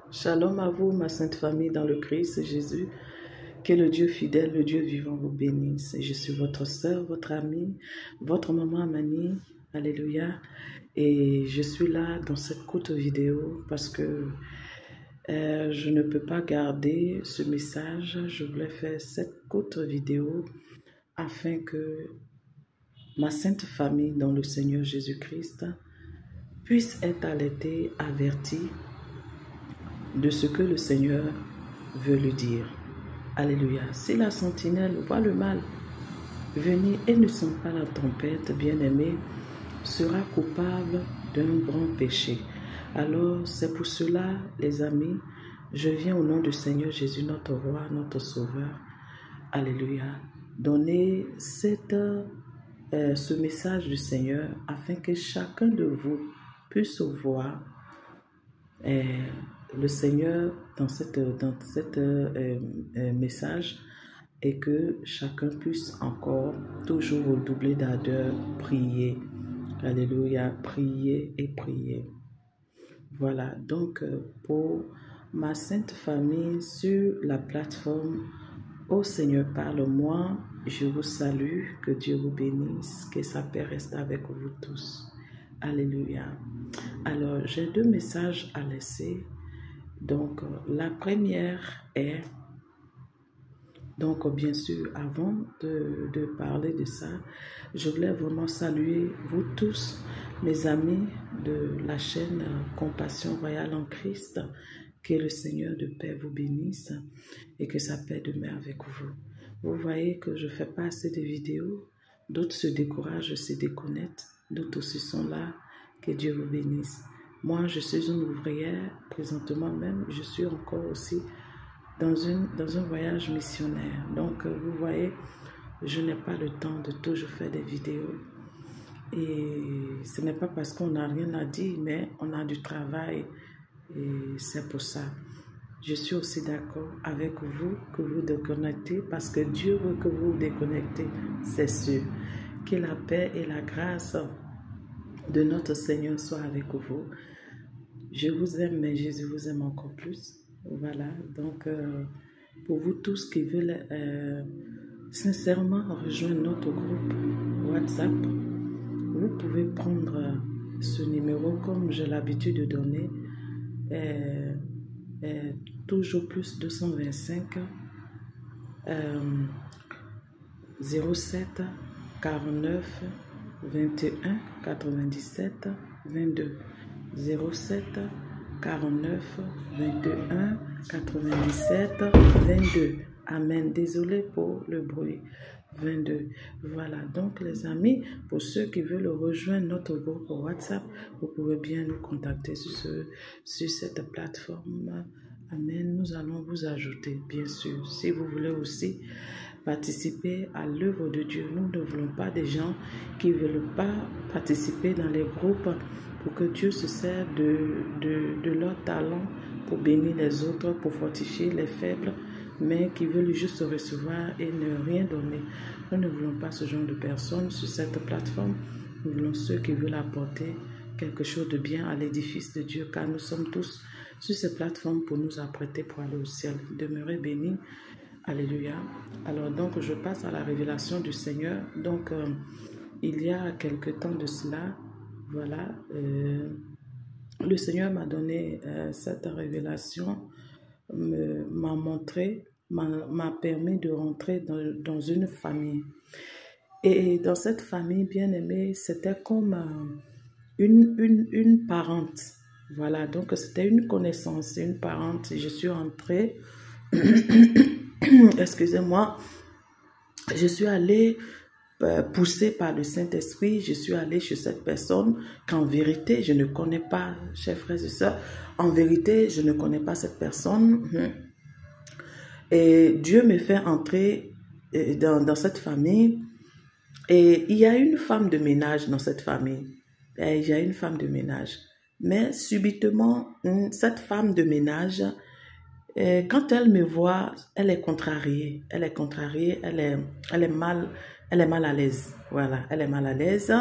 Shalom à vous, ma sainte famille dans le Christ Jésus. Que le Dieu fidèle, le Dieu vivant vous bénisse. Je suis votre sœur, votre amie, votre maman Amani. Alléluia. Et je suis là dans cette courte vidéo parce que je ne peux pas garder ce message. Je voulais faire cette courte vidéo afin que ma sainte famille dans le Seigneur Jésus-Christ puisse être alertée, avertie de ce que le Seigneur veut lui dire. Alléluia. Si la sentinelle voit le mal venir et ne sent pas la tempête, bien-aimé, sera coupable d'un grand péché. Alors, c'est pour cela, les amis, je viens au nom du Seigneur Jésus, notre roi, notre sauveur. Alléluia. Donner ce message du Seigneur afin que chacun de vous puisse voir le Seigneur dans cette message et que chacun puisse encore toujours redoubler d'ardeur, prier. Alléluia, prier et prier. Voilà, donc pour ma sainte famille sur la plateforme Ô Seigneur, parle-moi, je vous salue, que Dieu vous bénisse, que sa paix reste avec vous tous. Alléluia. Alors, j'ai deux messages à laisser. Donc, la première est, donc bien sûr, avant de parler de ça, je voulais vraiment saluer vous tous, mes amis de la chaîne Compassion Royale en Christ. Que le Seigneur de paix vous bénisse et que sa paix demeure avec vous. Vous voyez que je ne fais pas assez de vidéos, d'autres se découragent, se déconnectent, d'autres aussi sont là. Que Dieu vous bénisse. Moi, je suis une ouvrière, présentement même, je suis encore aussi dans un voyage missionnaire. Donc, vous voyez, je n'ai pas le temps de toujours faire des vidéos. Et ce n'est pas parce qu'on n'a rien à dire, mais on a du travail. Et c'est pour ça. Je suis aussi d'accord avec vous que vous déconnectez parce que Dieu veut que vous vous déconnectez, c'est sûr. Que la paix et la grâce de notre Seigneur soient avec vous. Je vous aime, mais Jésus vous aime encore plus. Voilà, donc pour vous tous qui veulent sincèrement rejoindre notre groupe WhatsApp, vous pouvez prendre ce numéro comme j'ai l'habitude de donner. Toujours plus 225 07 49 21 97 22 07 49 21 97 22. Amen. Désolé pour le bruit. 22. Voilà, donc les amis, pour ceux qui veulent rejoindre notre groupe WhatsApp, vous pouvez bien nous contacter sur cette plateforme. Amen. Nous allons vous ajouter, bien sûr. Si vous voulez aussi participer à l'œuvre de Dieu, nous ne voulons pas des gens qui ne veulent pas participer dans les groupes pour que Dieu se sert de leur talent pour bénir les autres, pour fortifier les faibles, mais qui veulent juste recevoir et ne rien donner. Nous ne voulons pas ce genre de personnes sur cette plateforme. Nous voulons ceux qui veulent apporter quelque chose de bien à l'édifice de Dieu, car nous sommes tous sur cette plateforme pour nous apprêter pour aller au ciel. Demeurez bénis. Alléluia. Alors donc, je passe à la révélation du Seigneur. Donc, il y a quelque temps de cela, voilà, le Seigneur m'a donné cette révélation, m'a montré, m'a permis de rentrer dans une famille. Et dans cette famille bien-aimée, c'était comme une parente. Voilà, donc c'était une connaissance, une parente. Je suis entrée, excusez-moi, je suis allée poussée par le Saint-Esprit, je suis allée chez cette personne qu'en vérité, je ne connais pas, chers frères et sœurs, en vérité, je ne connais pas cette personne. Et Dieu me fait entrer dans cette famille. Et il y a une femme de ménage dans cette famille. Et il y a une femme de ménage. Mais subitement, cette femme de ménage, quand elle me voit, elle est contrariée. Elle est contrariée, elle est mal à l'aise. Voilà, elle est mal à l'aise.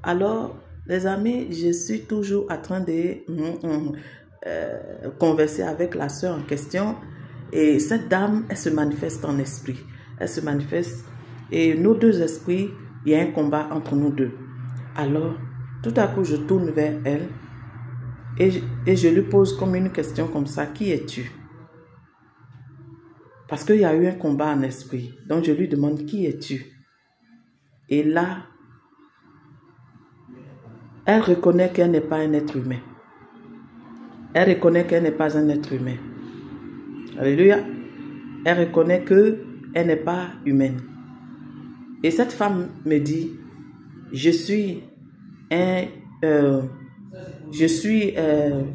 Alors, les amis, je suis toujours en train de conversé avec la sœur en question. Et cette dame, elle se manifeste en esprit. Elle se manifeste. Et nos deux esprits, il y a un combat entre nous deux. Alors, tout à coup, je tourne vers elle. Et je lui pose comme une question comme ça. Qui es-tu? Parce qu'il y a eu un combat en esprit. Donc, je lui demande, qui es-tu? Et là, elle reconnaît qu'elle n'est pas un être humain. Elle reconnaît qu'elle n'est pas un être humain. Alléluia. Elle reconnaît qu'elle n'est pas humaine. Et cette femme me dit, je suis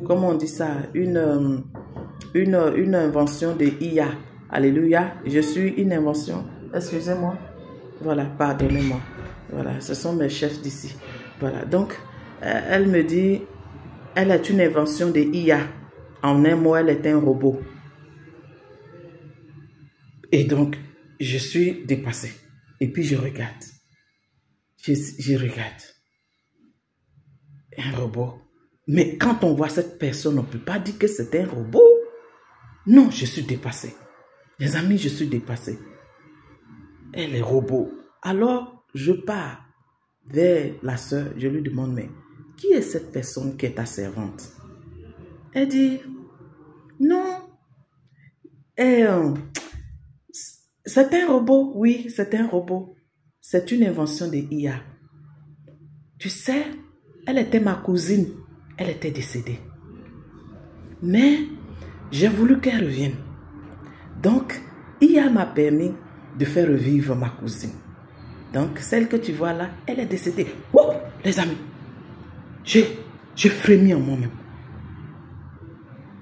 comment on dit ça, une invention de IA. Alléluia. Je suis une invention. Excusez-moi. Voilà, pardonnez-moi. Voilà, ce sont mes chefs d'ici. Voilà, donc, elle me dit, elle est une invention de IA. En un mot, elle est un robot. Et donc, je suis dépassé. Et puis, je regarde. Je regarde. Un robot. Mais quand on voit cette personne, on ne peut pas dire que c'est un robot. Non, je suis dépassé. Les amis, je suis dépassé. Elle est robot. Alors, je pars vers la sœur. Je lui demande, mais qui est cette personne qui est ta servante? Elle dit, non. C'est un robot. Oui, c'est un robot. C'est une invention de IA. Tu sais, elle était ma cousine. Elle était décédée. Mais j'ai voulu qu'elle revienne. Donc, IA m'a permis de faire revivre ma cousine. Donc, celle que tu vois là, elle est décédée. Ouh, les amis, j'ai frémi en moi-même.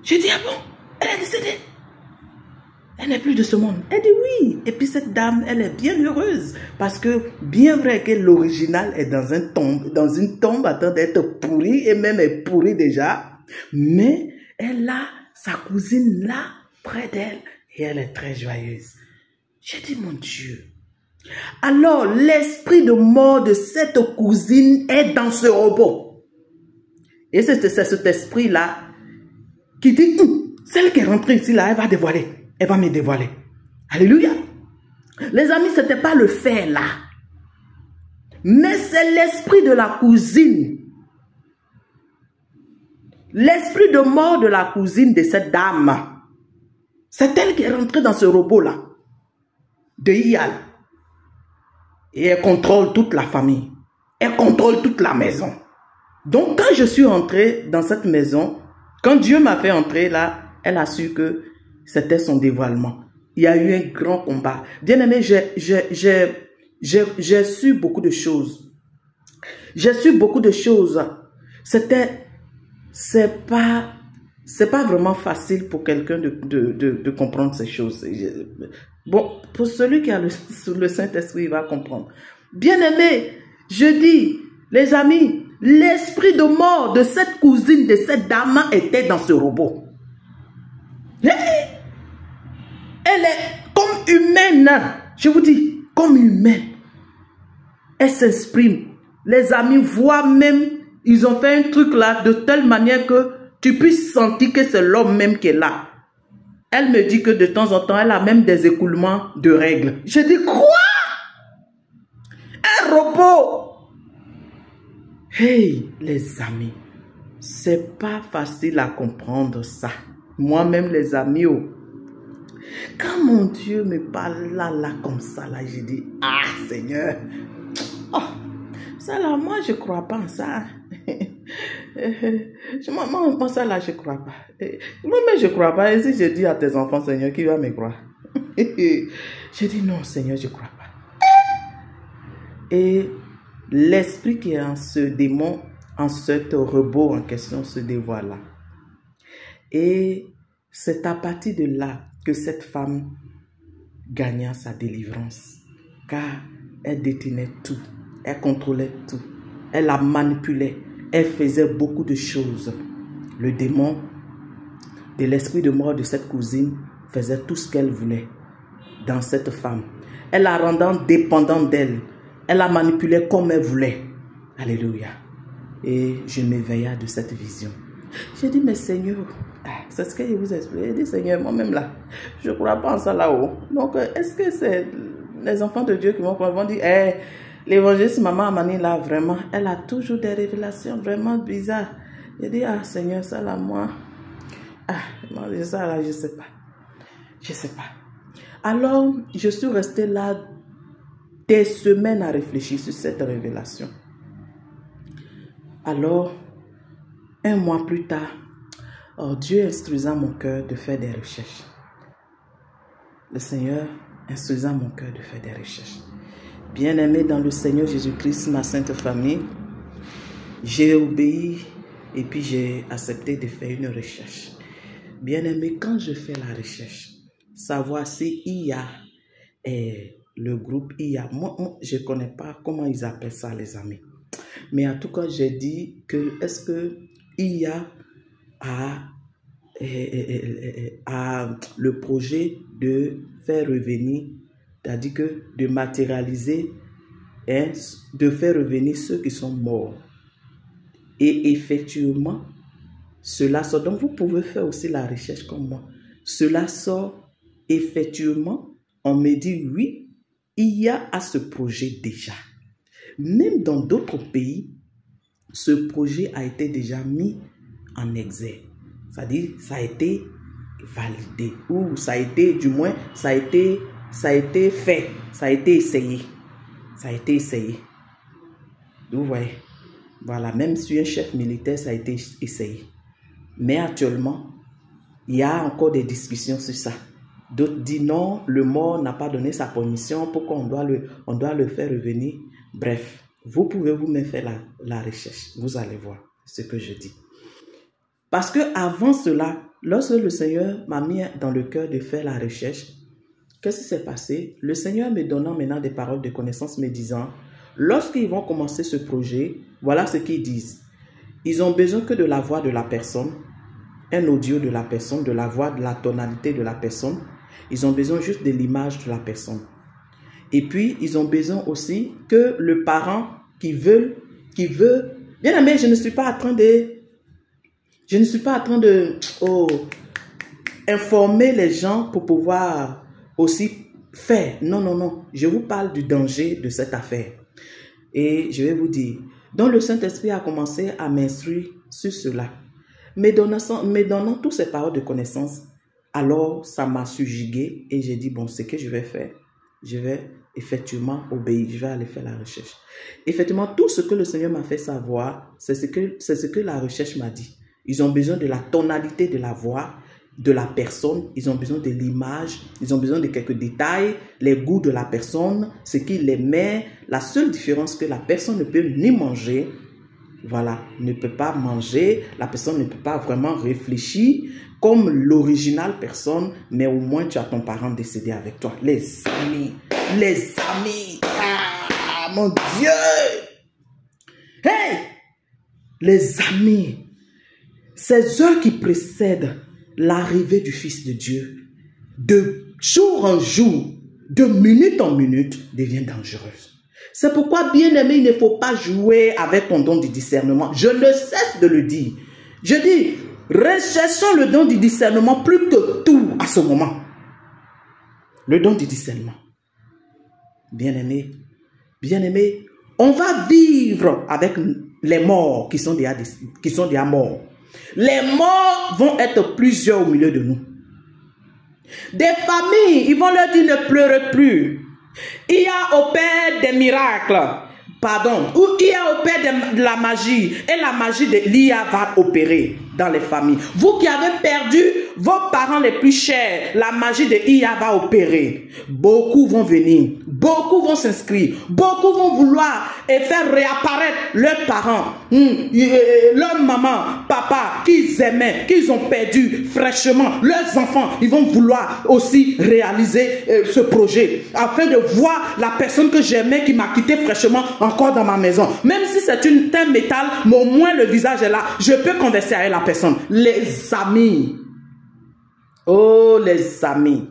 J'ai dit, ah bon, elle est décédée. Elle n'est plus de ce monde. Elle dit oui. Et puis cette dame, elle est bien heureuse. Parce que bien vrai que l'original est dans une tombe en train d'être pourrie. Et même est pourrie déjà. Mais elle a sa cousine là, près d'elle. Et elle est très joyeuse. J'ai dit, mon Dieu. Alors, l'esprit de mort de cette cousine est dans ce robot. Et c'est cet esprit-là qui dit, celle qui est rentrée ici, là, elle va dévoiler. Elle va me dévoiler. Alléluia. Les amis, ce n'était pas le fait là. Mais c'est l'esprit de la cousine. L'esprit de mort de la cousine de cette dame. C'est elle qui est rentrée dans ce robot-là. De Ial. Et elle contrôle toute la famille. Elle contrôle toute la maison. Donc, quand je suis entrée dans cette maison, quand Dieu m'a fait entrer là, elle a su que c'était son dévoilement. Il y a eu un grand combat. Bien aimé, j'ai su beaucoup de choses. J'ai su beaucoup de choses. C'est pas vraiment facile pour quelqu'un de comprendre ces choses. Bon, pour celui qui a le Saint-Esprit, il va comprendre. Bien aimé, je dis, les amis, l'esprit de mort de cette cousine, de cette dame était dans ce robot. Elle est comme humaine. Je vous dis, comme humaine. Elle s'exprime. Les amis voient même, ils ont fait un truc là de telle manière que tu puisses sentir que c'est l'homme même qui est là. Elle me dit que de temps en temps, elle a même des écoulements de règles. Je dis, quoi? Un robot? Hey, les amis, c'est pas facile à comprendre ça. Moi-même, les amis, quand mon Dieu me parle là comme ça, là, j'ai dit, ah, Seigneur, oh, ça là, moi, je crois pas en ça. Moi, ça là, je crois pas. Moi-même, je crois pas. Et si je dis à tes enfants, Seigneur, qui va me croire? Je dis, non, Seigneur, je crois pas. Et l'esprit qui est en ce démon, en ce robot en question, se dévoile là. Et c'est à partir de là que cette femme gagna sa délivrance. Car elle détenait tout. Elle contrôlait tout. Elle la manipulait. Elle faisait beaucoup de choses. Le démon de l'esprit de mort de cette cousine faisait tout ce qu'elle voulait dans cette femme. Elle la rendant dépendante d'elle. Elle la manipulait comme elle voulait. Alléluia. Et je m'éveilla de cette vision. J'ai dit, mais Seigneur, c'est ce que je vous explique. J'ai dit, Seigneur, moi-même là, je ne crois pas en ça là-haut. Donc, est-ce que c'est les enfants de Dieu qui vont dire, l'évangéliste Maman Amani là, vraiment, elle a toujours des révélations vraiment bizarres. J'ai dit, ah Seigneur, ça là, moi, ça là, je ne sais pas. Je ne sais pas. Alors, je suis restée là des semaines à réfléchir sur cette révélation. Alors, un mois plus tard, Dieu instruisant mon cœur de faire des recherches. Le Seigneur instruisant mon cœur de faire des recherches. Bien-aimé dans le Seigneur Jésus-Christ, ma sainte famille, j'ai obéi et puis j'ai accepté de faire une recherche. Bien-aimé, quand je fais la recherche, savoir si IA est le groupe IA, moi je ne connais pas comment ils appellent ça, les amis. Mais en tout cas, j'ai dit que est-ce que IA a le projet de faire revenir, c'est-à-dire que de matérialiser, de faire revenir ceux qui sont morts. Et effectivement, cela sort. Donc vous pouvez faire aussi la recherche comme moi. Cela sort effectivement. On me dit oui, IA a ce projet déjà. Même dans d'autres pays, ce projet a été déjà mis en exergue. C'est-à-dire, ça a été validé. Ou ça a été, du moins, ça a été fait. Ça a été essayé. Ça a été essayé. Vous voyez. Voilà, même sur un chef militaire, ça a été essayé. Mais actuellement, il y a encore des discussions sur ça. D'autres disent non, le mort n'a pas donné sa permission, pourquoi on doit le faire revenir. Bref, vous pouvez vous-même faire la recherche. Vous allez voir ce que je dis. Parce que avant cela, lorsque le Seigneur m'a mis dans le cœur de faire la recherche, qu'est-ce qui s'est passé? Le Seigneur me donnant maintenant des paroles de connaissance, me disant, lorsqu'ils vont commencer ce projet, voilà ce qu'ils disent. Ils ont besoin que de la voix de la personne, un audio de la personne, de la voix, de la tonalité de la personne. Ils ont besoin juste de l'image de la personne. Et puis, ils ont besoin aussi que le parent qui veut, bien aimé, je ne suis pas en train de informer les gens pour pouvoir aussi faire. Non, non, non. Je vous parle du danger de cette affaire. Et je vais vous dire, donc le Saint-Esprit a commencé à m'instruire sur cela. Me donnant toutes ces paroles de connaissance, alors ça m'a subjugué et j'ai dit, bon, ce que je vais faire, je vais effectivement obéir, je vais aller faire la recherche. Effectivement, tout ce que le Seigneur m'a fait savoir, c'est ce que la recherche m'a dit. Ils ont besoin de la tonalité de la voix, de la personne, ils ont besoin de l'image, ils ont besoin de quelques détails, les goûts de la personne, ce qu'il aimait. La seule différence que la personne ne peut ni manger, voilà, ne peut pas manger, la personne ne peut pas vraiment réfléchir comme l'original personne, mais au moins tu as ton parent décédé avec toi. Les amis, mon Dieu, hey, les amis, ces heures qui précèdent l'arrivée du Fils de Dieu, de jour en jour, de minute en minute, devient dangereuse. C'est pourquoi, bien-aimé, il ne faut pas jouer avec ton don du discernement. Je ne cesse de le dire. Je dis, recherchons le don du discernement plus que tout à ce moment. Le don du discernement. Bien-aimé, on va vivre avec les morts qui sont déjà morts. Les morts vont être plusieurs au milieu de nous. Des familles, ils vont leur dire ne pleurez plus. Il y a au Père des miracles, pardon, ou il y a au Père de la magie, et la magie de l'IA va opérer dans les familles. Vous qui avez perdu vos parents les plus chers, la magie de l'IA va opérer. Beaucoup vont venir, beaucoup vont s'inscrire, beaucoup vont vouloir et faire réapparaître leurs parents, leur maman, papa, qu'ils aimaient, qu'ils ont perdu fraîchement, leurs enfants, ils vont vouloir aussi réaliser ce projet, afin de voir la personne que j'aimais qui m'a quitté fraîchement encore dans ma maison. Même si c'est un métal, mais au moins le visage est là, je peux converser avec la personne. Les amis, oh les amis,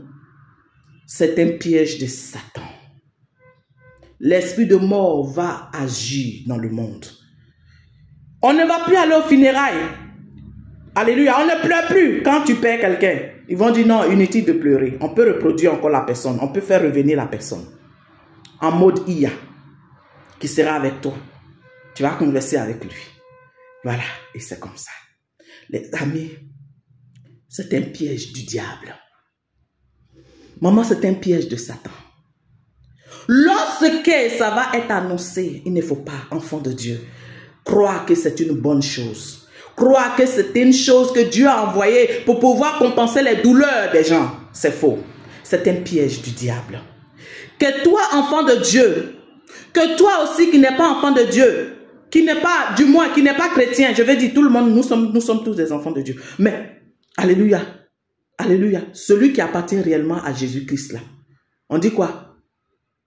c'est un piège de Satan. L'esprit de mort va agir dans le monde. On ne va plus aller aux funérailles. Alléluia. On ne pleure plus quand tu perds quelqu'un. Ils vont dire non, inutile de pleurer. On peut reproduire encore la personne. On peut faire revenir la personne. En mode IA. Qui sera avec toi. Tu vas converser avec lui. Voilà. Et c'est comme ça. Les amis, c'est un piège du diable. Maman, c'est un piège de Satan. Lorsque ça va être annoncé, il ne faut pas, enfant de Dieu, croire que c'est une bonne chose. Croire que c'est une chose que Dieu a envoyée pour pouvoir compenser les douleurs des gens. C'est faux. C'est un piège du diable. Que toi, enfant de Dieu, que toi aussi qui n'es pas enfant de Dieu, qui n'est pas, du moins, qui n'est pas chrétien, je vais dire tout le monde, nous sommes tous des enfants de Dieu. Mais, alléluia, alléluia, celui qui appartient réellement à Jésus-Christ là, on dit quoi?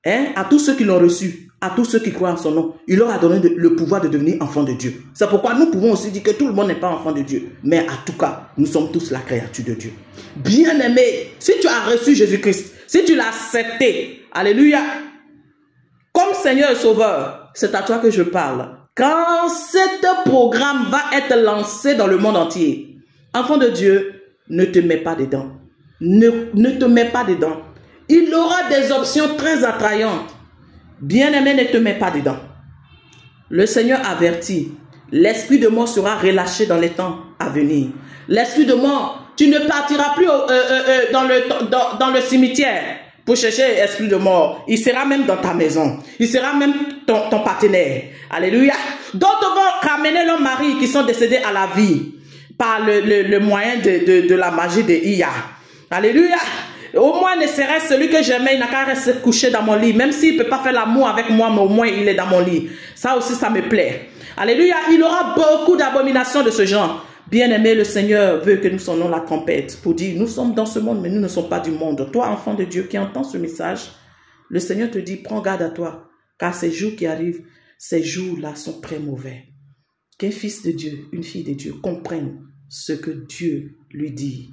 Hein? À tous ceux qui l'ont reçu, à tous ceux qui croient en son nom, il leur a donné le pouvoir de devenir enfants de Dieu. C'est pourquoi nous pouvons aussi dire que tout le monde n'est pas enfant de Dieu. Mais en tout cas, nous sommes tous la créature de Dieu. Bien-aimé, si tu as reçu Jésus-Christ, si tu l'as accepté, alléluia, comme Seigneur et Sauveur, c'est à toi que je parle. Quand ce programme va être lancé dans le monde entier, enfant de Dieu, ne te mets pas dedans. Ne te mets pas dedans. Il aura des options très attrayantes. Bien-aimé, ne te mets pas dedans. Le Seigneur avertit, l'esprit de mort sera relâché dans les temps à venir. L'esprit de mort, tu ne partiras plus dans le cimetière pour chercher l'esprit de mort. Il sera même dans ta maison. Il sera même ton partenaire. Alléluia. D'autres vont ramener leurs maris qui sont décédés à la vie par le moyen de la magie de IA. Alléluia. Au moins ne serait-ce celui que j'aimais, il n'a qu'à rester couché dans mon lit. Même s'il ne peut pas faire l'amour avec moi, mais au moins il est dans mon lit. Ça aussi, ça me plaît. Alléluia. Il aura beaucoup d'abominations de ce genre. Bien-aimé, le Seigneur veut que nous sonnons la trompette pour dire, nous sommes dans ce monde, mais nous ne sommes pas du monde. Toi, enfant de Dieu qui entends ce message, le Seigneur te dit, prends garde à toi, car ces jours qui arrivent, ces jours-là sont très mauvais. Qu'un fils de Dieu, une fille de Dieu comprenne ce que Dieu lui dit.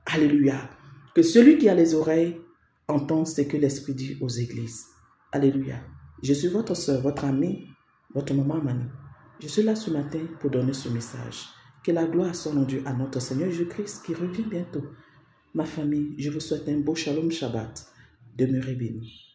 Alléluia. Que celui qui a les oreilles entende ce que l'Esprit dit aux églises. Alléluia. Je suis votre soeur, votre amie, votre maman Mani. Je suis là ce matin pour donner ce message. Que la gloire soit en Dieu à notre Seigneur Jésus-Christ qui revient bientôt. Ma famille, je vous souhaite un beau shalom Shabbat. Demeurez bénis.